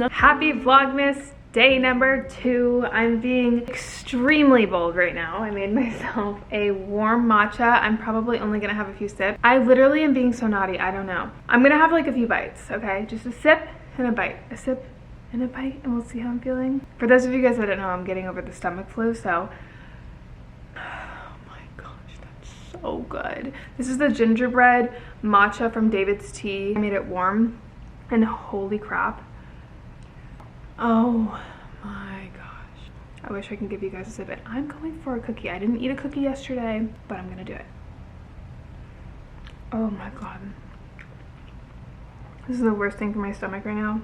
Happy Vlogmas day number 2. I'm being extremely bold right now. I made myself a warm matcha. I'm probably only gonna have a few sips. I literally am being so naughty, I don't know. I'm gonna have like a few bites, okay? Just a sip and a bite. A sip and a bite, and we'll see how I'm feeling. For those of you guys that don't know, I'm getting over the stomach flu, so so good. This is the gingerbread matcha from David's Tea. I made it warm, and holy crap. Oh my gosh. I wish I could give you guys a sip. And I'm going for a cookie. I didn't eat a cookie yesterday, but I'm gonna do it. Oh my god. This is the worst thing for my stomach right now.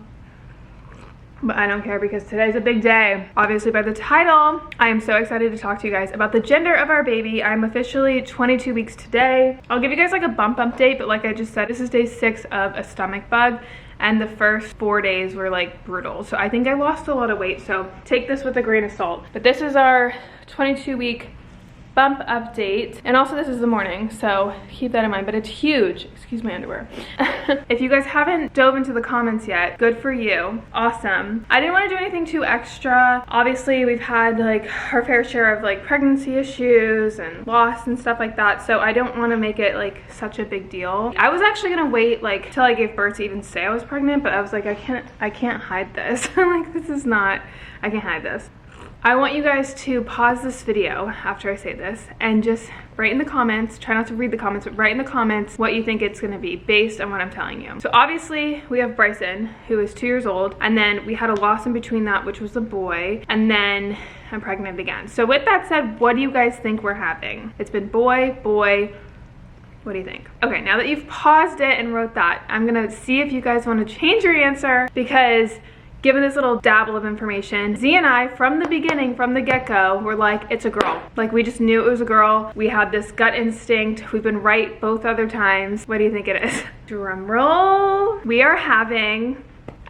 But I don't care because today's a big day. Obviously by the title, I am so excited to talk to you guys about the gender of our baby. I'm officially 22 weeks today. I'll give you guys like a bump update, but like I just said, this is day 6 of a stomach bug, and the first 4 days were like brutal. So I think I lost a lot of weight, so take this with a grain of salt. But this is our 22-week bump update, and also this is the morning, so keep that in mind. But it's huge. Excuse my underwear. If you guys haven't dove into the comments yet, good for you. Awesome. I didn't want to do anything too extra. Obviously we've had like our fair share of like pregnancy issues and loss and stuff like that, so I don't want to make it like such a big deal. I was actually gonna wait like till I gave birth to even say I was pregnant, but I was like, I can't hide this. Like, this is not, I can't hide this. I want you guys to pause this video after I say this and just write in the comments, try not to read the comments, but write in the comments what you think it's gonna be based on what I'm telling you. So obviously we have Bryson, who is 2 years old, and then we had a loss in between that, which was a boy, and then I'm pregnant again. So with that said, what do you guys think we're having? It's been boy, boy. What do you think? Okay, now that you've paused it and wrote that, I'm gonna see if you guys wanna change your answer, because given this little dabble of information, Z and I, from the beginning, from the get-go, were like, it's a girl. Like, we just knew it was a girl. We had this gut instinct. We've been right both other times. What do you think it is? Drum roll. We are having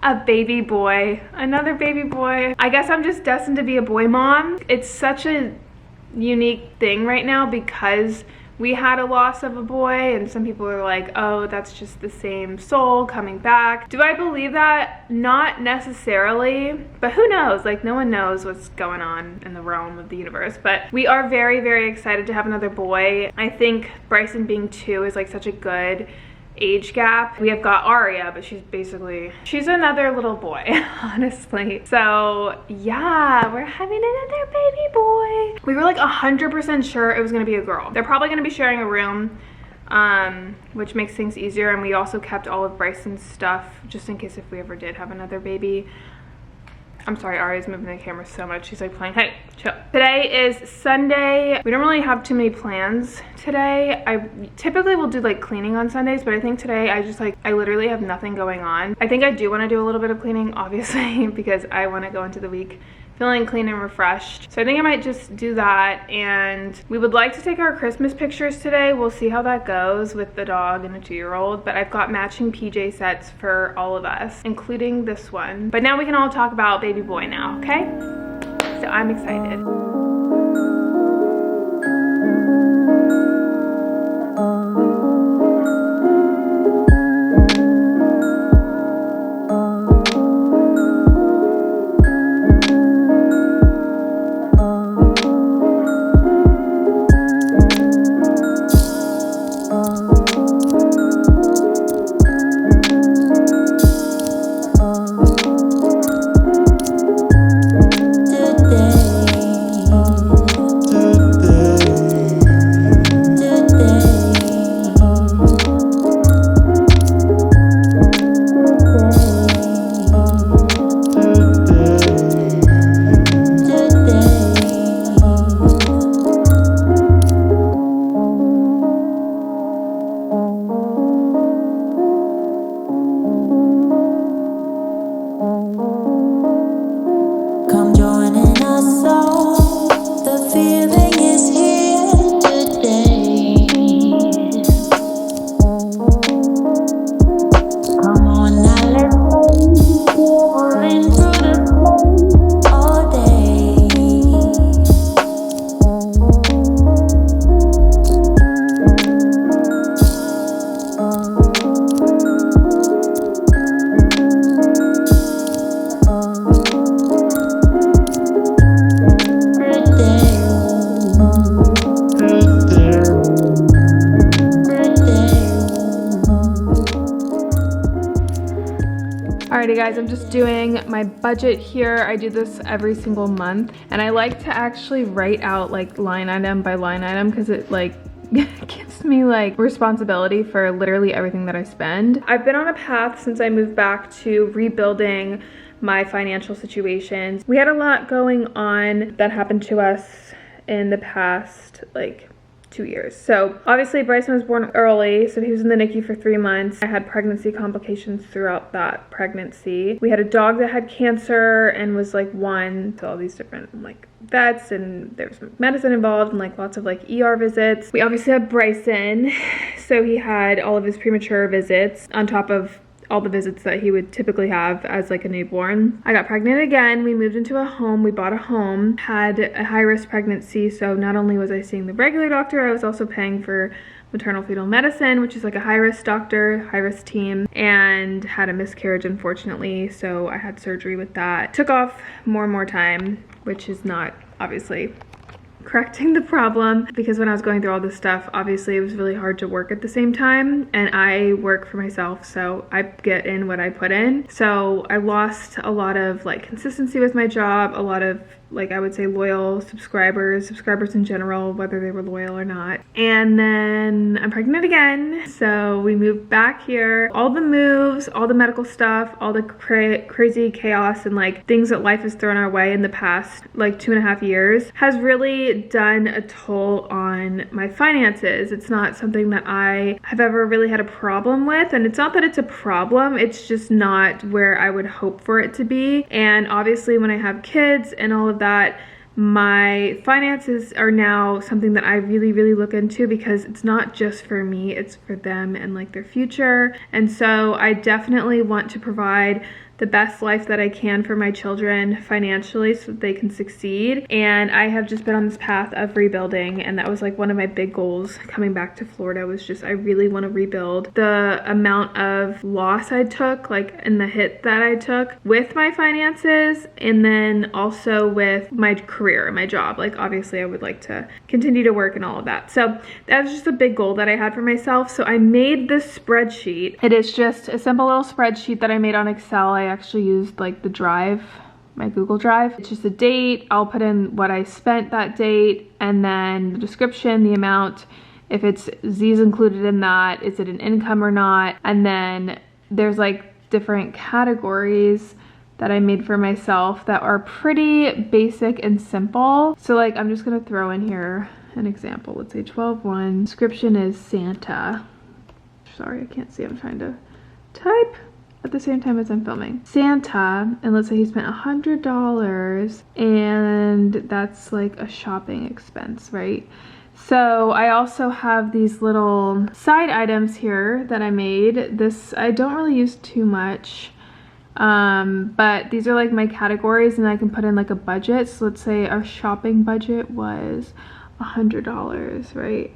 a baby boy, another baby boy. I guess I'm just destined to be a boy mom. It's such a unique thing right now because we had a loss of a boy, and some people are like, oh, that's just the same soul coming back. Do I believe that? Not necessarily, but who knows? Like, no one knows what's going on in the realm of the universe. But we are very, very excited to have another boy. I think Bryson being 2 is like such a good age gap. We have got Aria, but she's another little boy, honestly. So yeah, we're having another baby boy. We were like 100% sure it was gonna be a girl. They're probably gonna be sharing a room, which makes things easier, and we also kept all of Bryson's stuff just in case if we ever did have another baby. I'm sorry, Aria's moving the camera so much. She's like playing, hey, chill. Today is Sunday. We don't really have too many plans today. I typically will do like cleaning on Sundays, but I think today I literally have nothing going on. I think I do want to do a little bit of cleaning, obviously, because I want to go into the week feeling clean and refreshed. So I think I might just do that, and we would like to take our Christmas pictures today. We'll see how that goes with the dog and the 2-year-old, but I've got matching PJ sets for all of us, including this one. But now we can all talk about baby boy now, okay? So I'm excited. Alrighty guys, I'm just doing my budget here. I do this every single month and I like to actually write out like line item by line item because it like gives me like responsibility for literally everything that I spend. I've been on a path since I moved back to rebuilding my financial situations. We had a lot going on that happened to us in the past like 2 years. So obviously Bryson was born early, so he was in the NICU for 3 months. I had pregnancy complications throughout that pregnancy. We had a dog that had cancer and was like 1, so all these different like vets, and there was medicine involved and like lots of like ER visits. We obviously had Bryson, so he had all of his premature visits on top of all the visits that he would typically have as like a newborn. I got pregnant again. We moved into a home. We bought a home, had a high-risk pregnancy. So not only was I seeing the regular doctor, I was also paying for maternal fetal medicine, which is like a high-risk doctor, high-risk team, and had a miscarriage, unfortunately. So I had surgery with that. Took off more and more time, which is not obviously correcting the problem, because when I was going through all this stuff, obviously it was really hard to work at the same time, and I work for myself, so I get in what I put in. So I lost a lot of like consistency with my job, a lot of like I would say loyal subscribers in general, whether they were loyal or not. And then I'm pregnant again, so we moved back here. All the moves, all the medical stuff, all the crazy chaos and like things that life has thrown our way in the past like 2.5 years has really done a toll on my finances. It's not something that I have ever really had a problem with, and it's not that it's a problem, it's just not where I would hope for it to be. And obviously when I have kids and all of that, my finances are now something that I really look into, because it's not just for me, it's for them and like their future. And so I definitely want to provide the best life that I can for my children financially so that they can succeed. And I have just been on this path of rebuilding, and that was like one of my big goals coming back to Florida, was just I really want to rebuild. The amount of loss I took, like in the hit that I took with my finances, and then also with my career, my job. Like obviously I would like to continue to work and all of that. So that was just a big goal that I had for myself. So I made this spreadsheet. It is just a simple little spreadsheet that I made on Excel. I actually used like the drive, my Google Drive. It's just a date. I'll put in what I spent that date, and then the description, the amount, if it's Z's included in that, is it an income or not? And then there's like different categories that I made for myself that are pretty basic and simple. So like I'm just gonna throw in here an example. Let's say 12.1. Description is Santa. Sorry, I can't see. I'm trying to type at the same time as I'm filming. Santa, and let's say he spent $100, and that's like a shopping expense, right? So I also have these little side items here that I made. This I don't really use too much, but these are like my categories, and I can put in like a budget. So let's say our shopping budget was $100, right?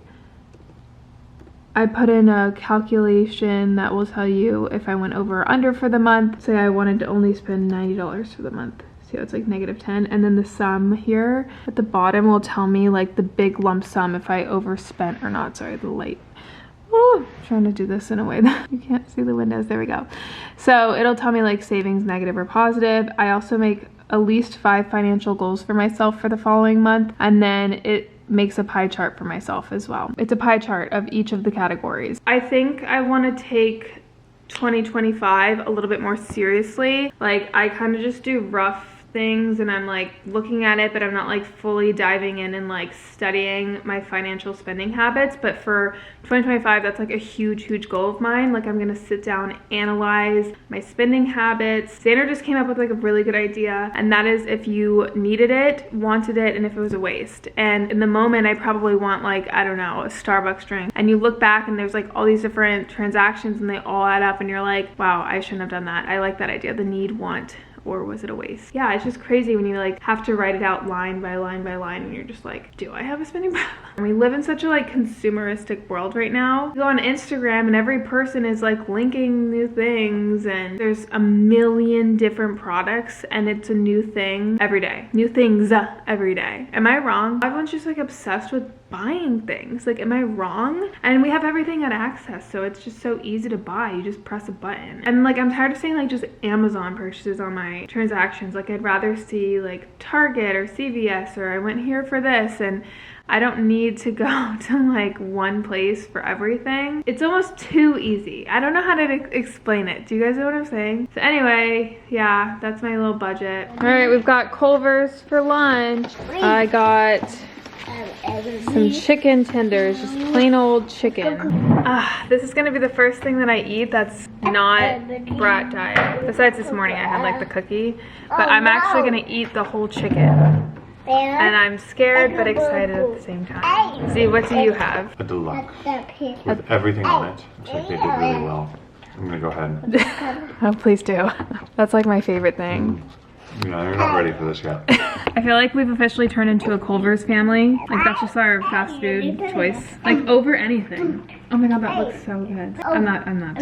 I put in a calculation that will tell you if I went over or under for the month. Say I wanted to only spend $90 for the month. See how it's like -10, and then the sum here at the bottom will tell me like the big lump sum if I overspent or not. Sorry, the light. Oh, I'm trying to do this in a way that you can't see the windows. There we go. So it'll tell me like savings, negative or positive. I also make at least 5 financial goals for myself for the following month, and then it makes a pie chart for myself as well. It's a pie chart of each of the categories. I think I want to take 2025 a little bit more seriously. Like I kind of just do rough things and I'm like looking at it, but I'm not like fully diving in and like studying my financial spending habits. But for 2025, that's like a huge goal of mine. Like I'm gonna sit down, analyze my spending habits. Xander just came up with like a really good idea, and that is if you needed it, wanted it, and if it was a waste. And in the moment I probably want like, I don't know, a Starbucks drink, and you look back and there's like all these different transactions and they all add up and you're like, wow, I shouldn't have done that. I like that idea, the need, want, or was it a waste? Yeah, it's just crazy when you like have to write it out line by line by line, and you're just like, do I have a spending problem? We live in such a like consumeristic world right now. You go on Instagram and every person is like linking new things, and there's a million different products, and it's a new thing every day. New things every day. Am I wrong? Everyone's just like obsessed with buying things? Like, am I wrong? And we have everything at Access, so it's just so easy to buy. You just press a button. And like, I'm tired of seeing like just Amazon purchases on my transactions. Like, I'd rather see like Target or CVS, or I went here for this, and I don't need to go to like one place for everything. It's almost too easy. I don't know how to explain it. Do you guys know what I'm saying? So anyway, yeah, that's my little budget. All right, we've got Culver's for lunch. I got some chicken tenders, just plain old chicken. This is gonna be the first thing that I eat that's not brat diet. Besides this morning I had like the cookie, but I'm actually gonna eat the whole chicken. And I'm scared but excited at the same time. See, what do you have? A deluxe with everything on it. Looks like they did really well. I'm gonna go ahead. Oh, please do. That's like my favorite thing. Yeah, you're not ready for this yet. I feel like we've officially turned into a Culver's family. Like, that's just our fast food choice. Like, over anything. Oh my god, that looks so good. I'm not doing that.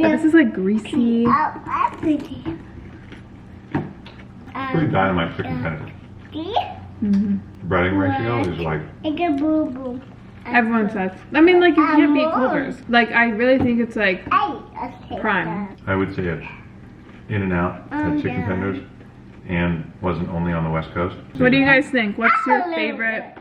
But this is like greasy. Pretty dynamite chicken tenders. Breading ratio is like... Everyone says. I mean, like, you can't beat Culver's. Like, I really think it's like prime. I would say it's in and out at chicken tenders, and wasn't only on the West Coast. What do you guys think? What's your favorite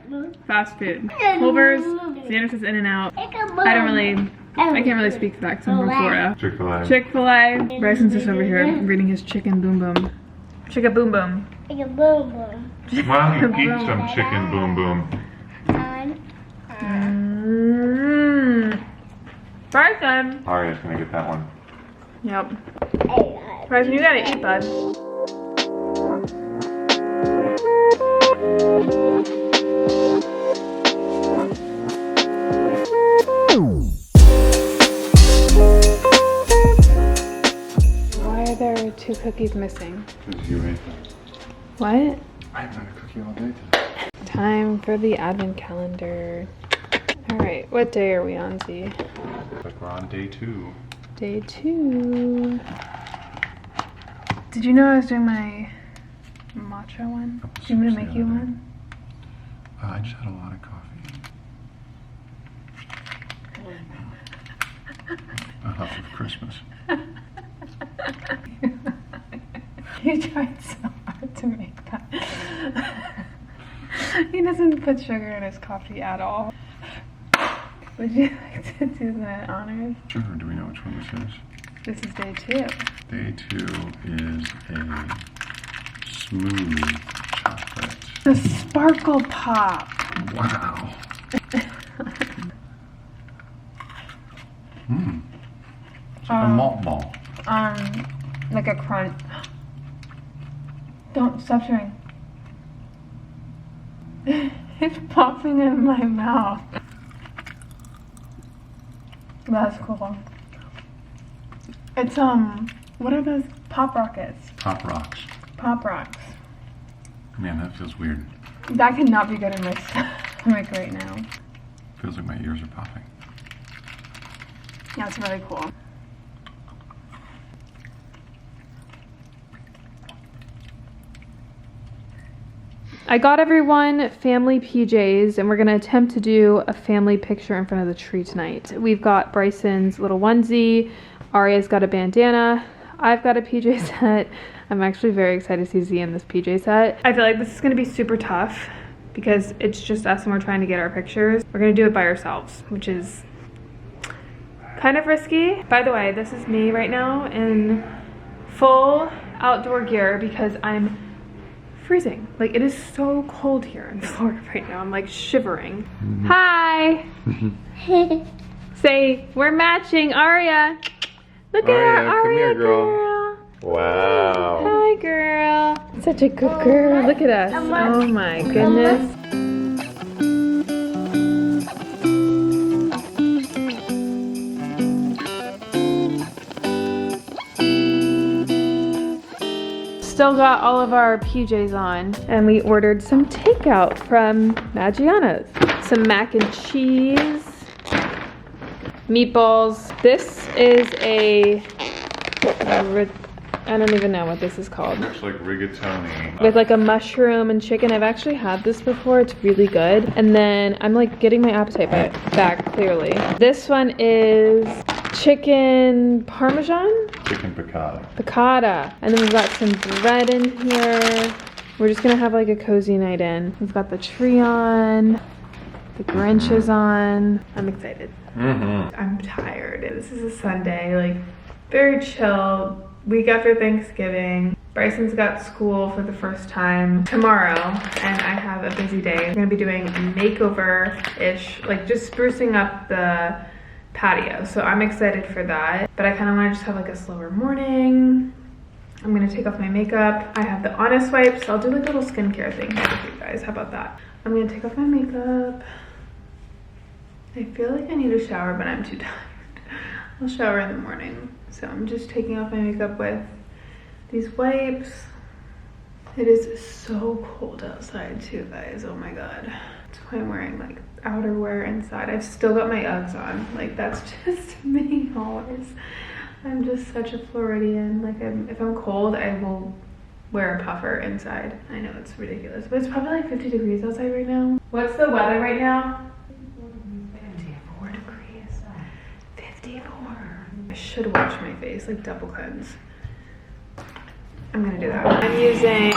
fast food? Culver's, Xander says In-N-Out. I can't really speak to that because I'm from Florida. Chick-fil-A. Chick-fil-A. Bryson's just over here reading his chicken boom boom. Chicka boom boom. Why don't you eat some chicken boom boom? Bryson. Aria's gonna get that one. Yep. Bryson, you gotta eat, bud. Why are there 2 cookies missing? Because you ate them. What? I haven't had a cookie all day today. Time for the advent calendar. Alright, what day are we on, Z? Looks like we're on day 2. Day 2. Did you know I was doing my matcha one? Do you want me to make you one? I just had a lot of coffee. A huff of Christmas. You tried so hard to make that. He doesn't put sugar in his coffee at all. Would you like to do the honors? Sure, do we know which one this is? This is day 2. Day 2 is a smooth chocolate. The sparkle pop. Wow. It's like a malt ball. Like a crunch. Don't stop chewing. It's popping in my mouth. That's cool. It's what are those Pop Rockets? Pop Rocks. Pop Rocks. Man, that feels weird. That cannot be good in my stomach right now. Feels like my ears are popping. That's really cool. I got everyone family PJs, and we're gonna attempt to do a family picture in front of the tree tonight. We've got Bryson's little onesie, Aria's got a bandana, I've got a PJ set. I'm actually very excited to see Z in this PJ set. I feel like this is gonna be super tough because it's just us and we're trying to get our pictures. We're gonna do it by ourselves, which is kind of risky. By the way, this is me right now in full outdoor gear because I'm freezing. Like, it is so cold here in Florida right now. I'm like shivering. Hi. Say, we're matching, Aria. Look at her, Aria, come here, girl. Wow. Hi, girl. Such a good girl. Look at us. Oh my goodness. Still got all of our PJs on, and we ordered some takeout from Maggiano's. Some mac and cheese, meatballs. This is a I don't even know what this is called. Looks like rigatoni. With like a mushroom and chicken. I've actually had this before. It's really good. And then I'm like getting my appetite back clearly. This one is chicken parmesan? Chicken piccata. Piccata. And then we've got some bread in here. We're just gonna have like a cozy night in. We've got the tree on. The Grinch is on. I'm excited. I'm tired. This is a Sunday, like very chill. Week after Thanksgiving. Bryson's got school for the first time tomorrow, and I have a busy day. I'm gonna be doing a makeover-ish, like just sprucing up the patio. So I'm excited for that. But I kind of want to just have like a slower morning. I'm gonna take off my makeup. I have the Honest wipes. I'll do like a little skincare thing here with you guys. How about that? I'm gonna take off my makeup. I feel like I need a shower, but I'm too tired. I'll shower in the morning. So I'm just taking off my makeup with these wipes. It is so cold outside too, guys. Oh my God. That's why I'm wearing like outerwear inside. I've still got my Uggs on. Like that's just me always. I'm just such a Floridian. Like if I'm cold, I will wear a puffer inside. I know it's ridiculous, but it's probably like 50 degrees outside right now. What's the weather right now? 54 degrees. 54. I should wash my face, like double cleanse. I'm gonna do that. I'm using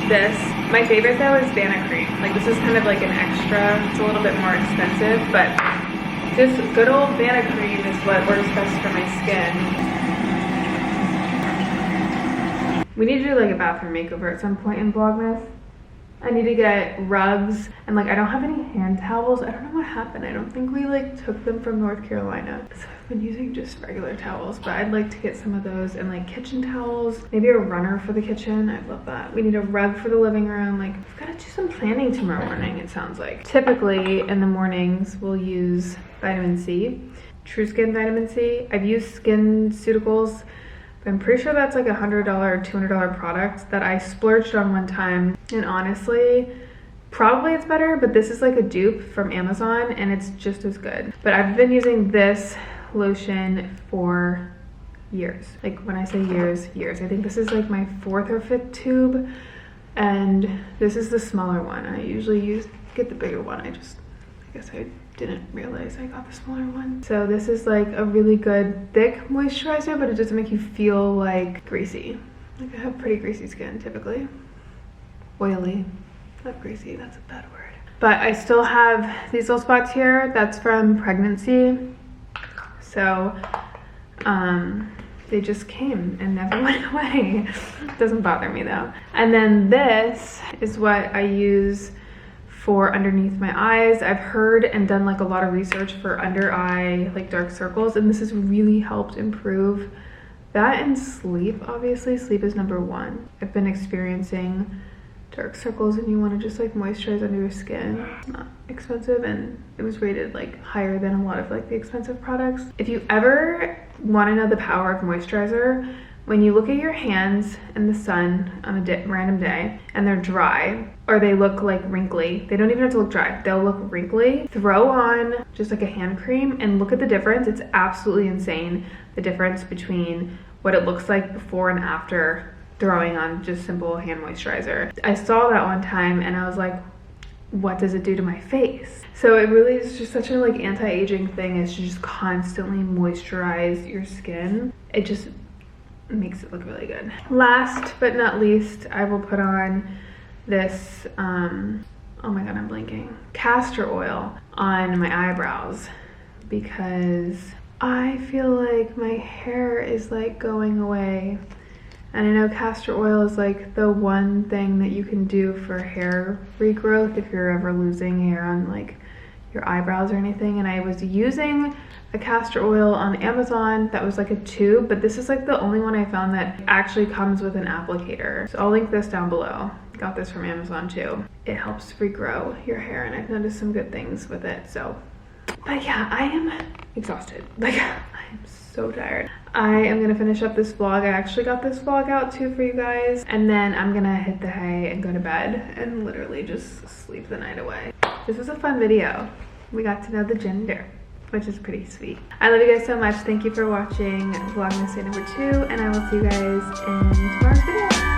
this. My favorite though is Vanna Cream. Like this is kind of like an extra. It's a little bit more expensive, but just good old Vanna Cream is what works best for my skin. We need to do like a bathroom makeover at some point in Vlogmas. I need to get rugs, and like I don't have any hand towels. I don't know what happened. I don't think we like took them from North Carolina. So I've been using just regular towels, but I'd like to get some of those, and like kitchen towels, maybe a runner for the kitchen. I'd love that. We need a rug for the living room. Like we've got to do some planning tomorrow morning, it sounds like. Typically in the mornings we'll use vitamin C, True Skin vitamin C. I've used SkinCeuticals. I'm pretty sure that's like $100 or $200 product that I splurged on one time, and honestly probably it's better, but this is like a dupe from Amazon and it's just as good. But I've been using this lotion for years. Like when I say years, I think this is like my 4th or 5th tube, and this is the smaller one. I usually get the bigger one. I guess I didn't realize I got the smaller one. So this is like a really good thick moisturizer, but it doesn't make you feel like greasy. Like I have pretty greasy skin typically. Oily, not greasy, that's a bad word. But I still have these little spots here. That's from pregnancy. So they just came and never went away. Doesn't bother me though. And then this is what I use for underneath my eyes. I've heard and done like a lot of research for under eye like dark circles, and this has really helped improve that, and sleep. Obviously sleep is number one. I've been experiencing dark circles, and you want to just like moisturize under your skin. It's not expensive, and it was rated like higher than a lot of like the expensive products. If you ever want to know the power of moisturizer, when you look at your hands in the sun on a random day and they're dry, or they look like wrinkly, they don't even have to look dry, they'll look wrinkly, throw on just like a hand cream and look at the difference. It's absolutely insane, the difference between what it looks like before and after throwing on just simple hand moisturizer. I saw that one time and I was like, what does it do to my face? So it really is just such a like anti-aging thing, is to just constantly moisturize your skin. It just makes it look really good. Last but not least, I will put on this oh my god, I'm blanking, castor oil on my eyebrows, because I feel like my hair is like going away, and I know castor oil is like the one thing that you can do for hair regrowth if you're ever losing hair on like your eyebrows or anything. And I was using a castor oil on Amazon that was like a tube, but this is like the only one I found that actually comes with an applicator. So I'll link this down below. Got this from Amazon too. It helps regrow your hair, and I've noticed some good things with it. So, but yeah, I am exhausted. Like I'm so tired. I am gonna finish up this vlog. I actually got this vlog out too for you guys, and then I'm gonna hit the hay and go to bed and literally just sleep the night away. This was a fun video. We got to know the gender which is pretty sweet. I love you guys so much. Thank you for watching Vlogmas day number 2, and I will see you guys in tomorrow's video.